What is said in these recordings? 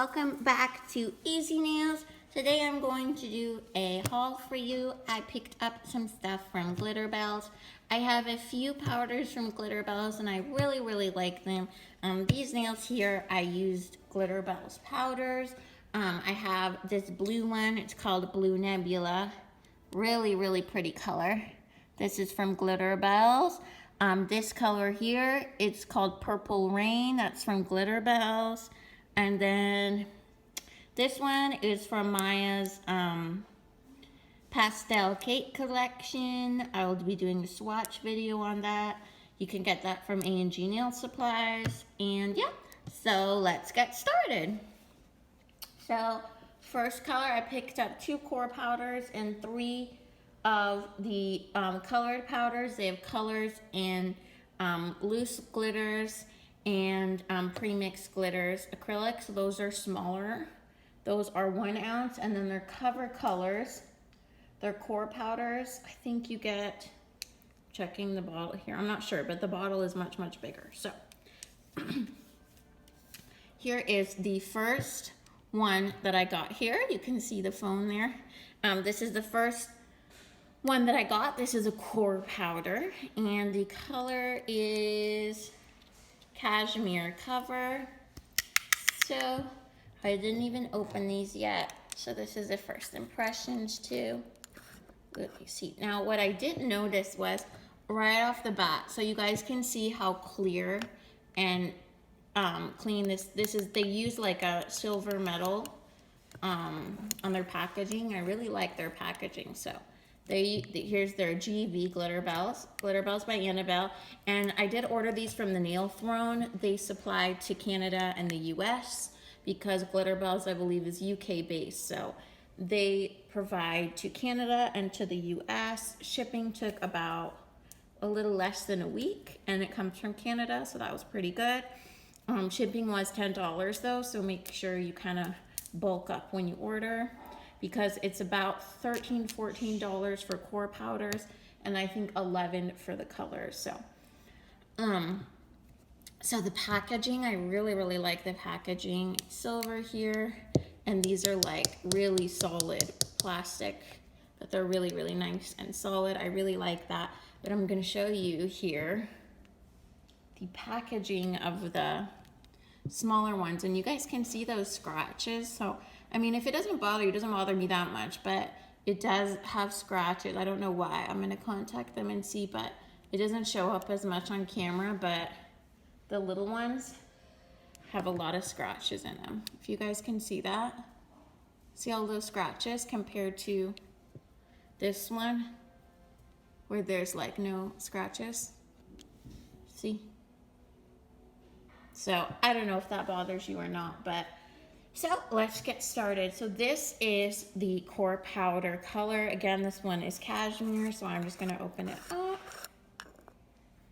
welcome back to Easy Nails. Today I'm going to do a haul for you. I picked up some stuff from glitterbels. I have a few powders from glitterbels and I really like them. These nails here, I used glitterbels powders. I have this blue one, it's called Blue Nebula. Really pretty color. This is from glitterbels. This color here, it's called Purple Rain. That's from glitterbels. And then this one is from Maya's pastel cake collection. I will be doing a swatch video on that. You can get that from A&G Nail Supplies. And yeah, so let's get started. So first color, I picked up 2 core powders and 3 of the colored powders. They have colors and loose glitters and pre-mixed glitters. Acrylics, those are smaller. Those are 1 ounce, and then they're cover colors. They're core powders. I think you get, checking the bottle here, I'm not sure, but the bottle is much bigger. So here is the first one that I got here. You can see the phone there. This is the first one that I got. This is a core powder, and the color is cashmere cover. So I didn't even open these yet, so this is the first impressions too. Let me see. Now what I didn't notice was right off the bat, so you guys can see how clear and clean this is. They use like a silver metal on their packaging. I really like their packaging. So here's their GV glitterbels by Annabelle, and I did order these from the Nailthrone. They supply to Canada and the US because glitterbels, I believe, is UK based, so they provide to Canada and to the US. Shipping took about a little less than a week, and it comes from Canada, so that was pretty good. Shipping was $10 though, so make sure you kind of bulk up when you order, because it's about $13-14 for core powders, and I think $11 for the colors. So the packaging, I really like the packaging. Silver here, and these are like really solid plastic, but they're really nice and solid. I really like that. But I'm gonna show you here the packaging of the smaller ones, and you guys can see those scratches. So I mean, if it doesn't bother you, it doesn't bother me that much, but it does have scratches. I don't know why. I'm gonna contact them and see, but it doesn't show up as much on camera, but the little ones have a lot of scratches in them. If you guys can see that. See all those scratches compared to this one where there's like no scratches? See? So I don't know if that bothers you or not, but so let's get started. So this is the core powder color. Again, this one is cashmere, so I'm just gonna open it up.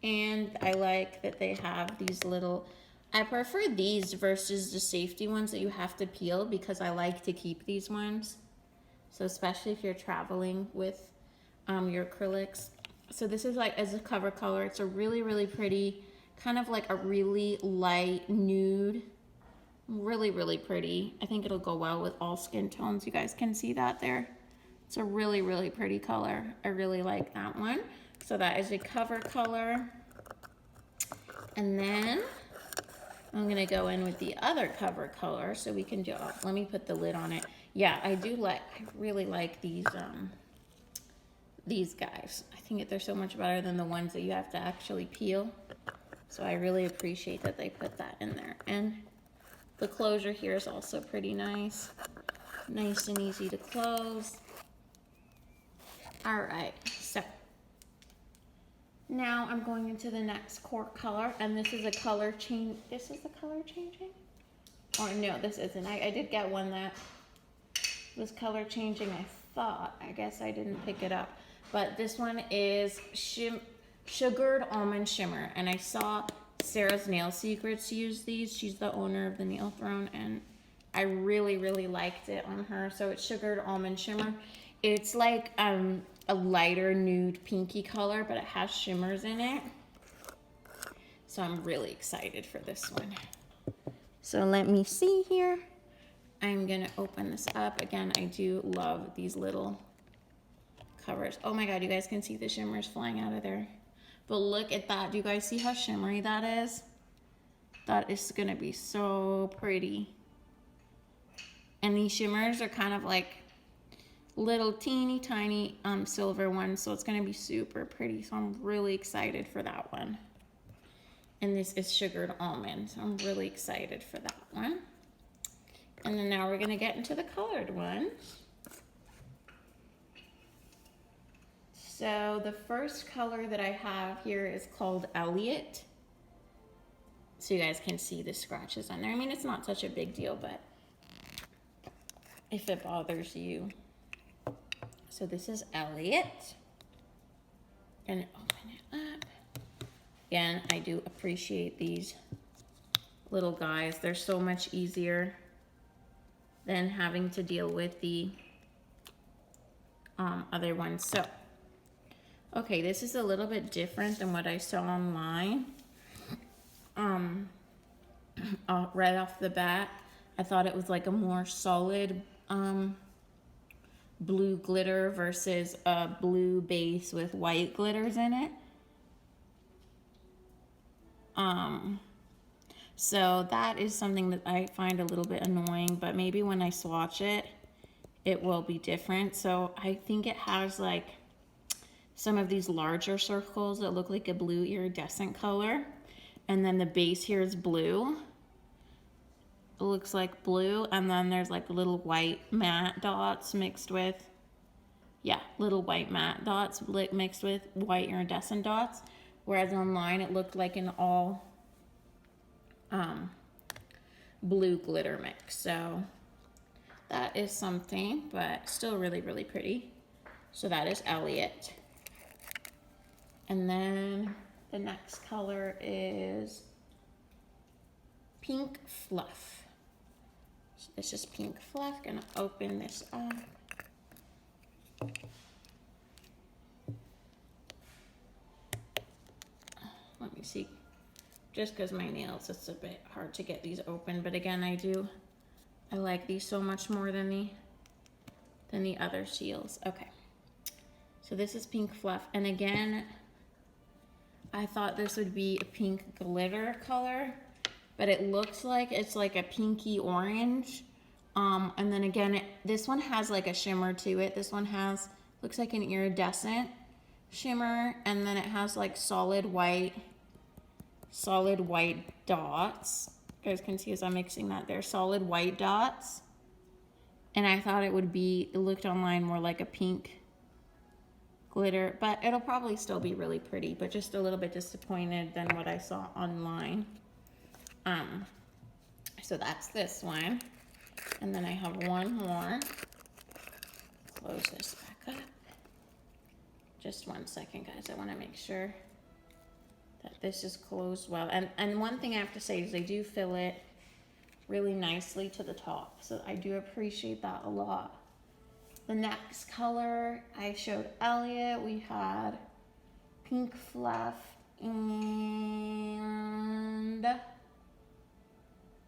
And I like that they have these little, I prefer these versus the safety ones that you have to peel, because I like to keep these ones. So especially if you're traveling with your acrylics. So this is like as a cover color. It's a really pretty, kind of like a really light nude. Really pretty. I think it'll go well with all skin tones. You guys can see that there. It's a really pretty color. I really like that one. So that is a cover color. And then I'm gonna go in with the other cover color so we can do, let me put the lid on it. Yeah, I really like these guys. I think that they're so much better than the ones that you have to actually peel. So I really appreciate that they put that in there. And the closure here is also pretty nice. Nice and easy to close. All right, so now I'm going into the next core color, and this is a color change. This is the color changing? Or no, this isn't. I did get one that was color changing, I thought. I guess I didn't pick it up. But this one is Sugared Almond Shimmer, and I saw Sarah's Nail Secrets use these. She's the owner of the Nailthrone, and I really liked it on her. So it's Sugared Almond Shimmer. It's like a lighter nude pinky color, but it has shimmers in it. So I'm really excited for this one. So let me see here. I'm gonna open this up. Again, I do love these little covers. Oh my God, you guys can see the shimmers flying out of there. But look at that. Do you guys see how shimmery that is? That is gonna be so pretty. And these shimmers are kind of like little teeny tiny silver ones, so it's gonna be super pretty. So I'm really excited for that one. And this is sugared almonds. So I'm really excited for that one. And then now we're gonna get into the colored ones. So the first color that I have here is called Elliot. So you guys can see the scratches on there. I mean, it's not such a big deal, but if it bothers you. So this is Elliot. Gonna open it up. Again, I do appreciate these little guys. They're so much easier than having to deal with the other ones. So, okay, this is a little bit different than what I saw online. Right off the bat, I thought it was like a more solid blue glitter versus a blue base with white glitters in it. So that is something that I find a little bit annoying, but maybe when I swatch it, it will be different. So I think it has like some of these larger circles that look like a blue iridescent color. And then the base here is blue. It looks like blue. And then there's like little white matte dots mixed with, yeah, little white matte dots mixed with white iridescent dots. Whereas online it looked like an all blue glitter mix. So that is something, but still really, really pretty. So that is Elliot. And then the next color is Pink Fluff. So this is Pink Fluff. Gonna open this up. Let me see. Just because my nails, it's a bit hard to get these open. But again, I like these so much more than the other seals. Okay. So this is Pink Fluff. And again, I thought this would be a pink glitter color, but it looks like it's like a pinky orange. And then again, this one has like a shimmer to it. This one looks like an iridescent shimmer, and then it has like solid white dots. You guys can see as I'm mixing that, they're solid white dots. And I thought it looked online more like a pink glitter, but it'll probably still be really pretty, but just a little bit disappointed than what I saw online. So that's this one. And then I have one more. Close this back up. Just 1 second, guys. I want to make sure that this is closed well. And one thing I have to say is they do fill it really nicely to the top. So I do appreciate that a lot. The next color I showed Elliot, we had Pink Fluff, and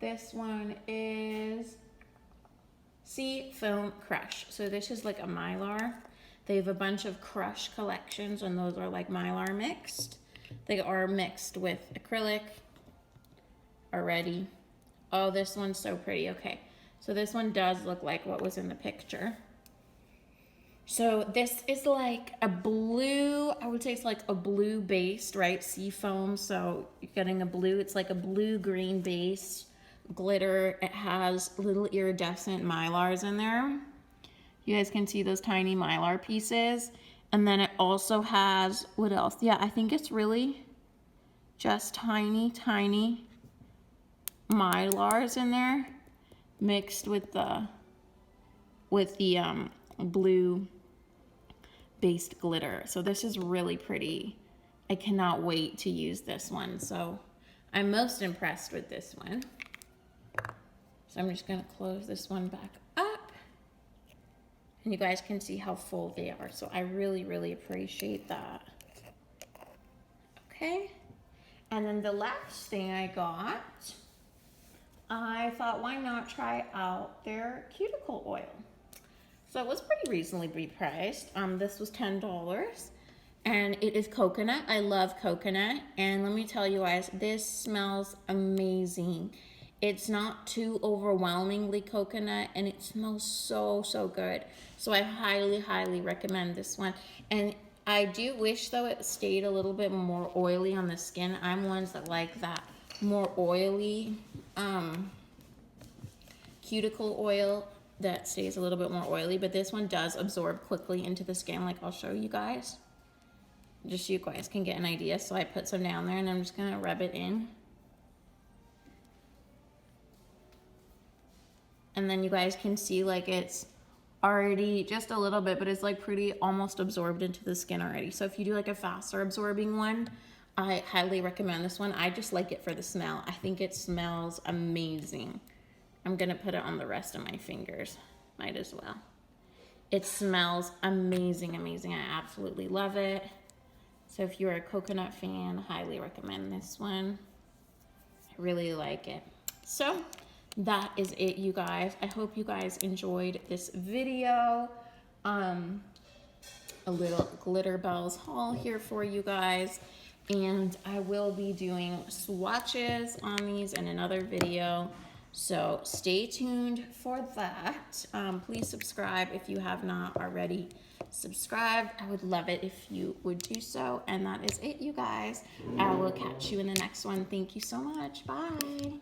this one is Sea Foam Crush. So this is like a Mylar. They have a bunch of Crush collections, and those are like Mylar mixed. They are mixed with acrylic already. Oh, this one's so pretty. Okay, so this one does look like what was in the picture. So this is like a blue, I would say it's like a blue based, right? Sea foam. So you're getting a blue, it's like a blue-green base glitter. It has little iridescent Mylars in there. You guys can see those tiny Mylar pieces. And then it also has, what else? Yeah, I think it's really just tiny Mylars in there mixed with the blue based glitter. So this is really pretty. I cannot wait to use this one. So I'm most impressed with this one. So I'm just gonna close this one back up. And you guys can see how full they are. So I really, really appreciate that. Okay. And then the last thing I got I thought, why not try out their cuticle oil? So it was pretty reasonably priced. This was $10, and it is coconut. I love coconut, and let me tell you guys, this smells amazing. It's not too overwhelmingly coconut, and it smells so good. So I highly recommend this one. And I do wish though it stayed a little bit more oily on the skin. I'm ones that like that more oily cuticle oil that stays a little bit more oily, but this one does absorb quickly into the skin, like I'll show you guys, just so you guys can get an idea. So I put some down there and I'm just gonna rub it in, and then you guys can see like it's already just a little bit, but it's like pretty almost absorbed into the skin already. So if you do like a faster absorbing one, I highly recommend this one. I just like it for the smell. I think it smells amazing. I'm gonna put it on the rest of my fingers, might as well. It smells amazing. I absolutely love it. So if you're a coconut fan, highly recommend this one. I really like it. So that is it, you guys. I hope you guys enjoyed this video. A little glitterbels haul here for you guys. And I will be doing swatches on these in another video. So stay tuned for that. Please subscribe if you have not already subscribed. I would love it if you would do so. And that is it, you guys. I will catch you in the next one. Thank you so much. Bye.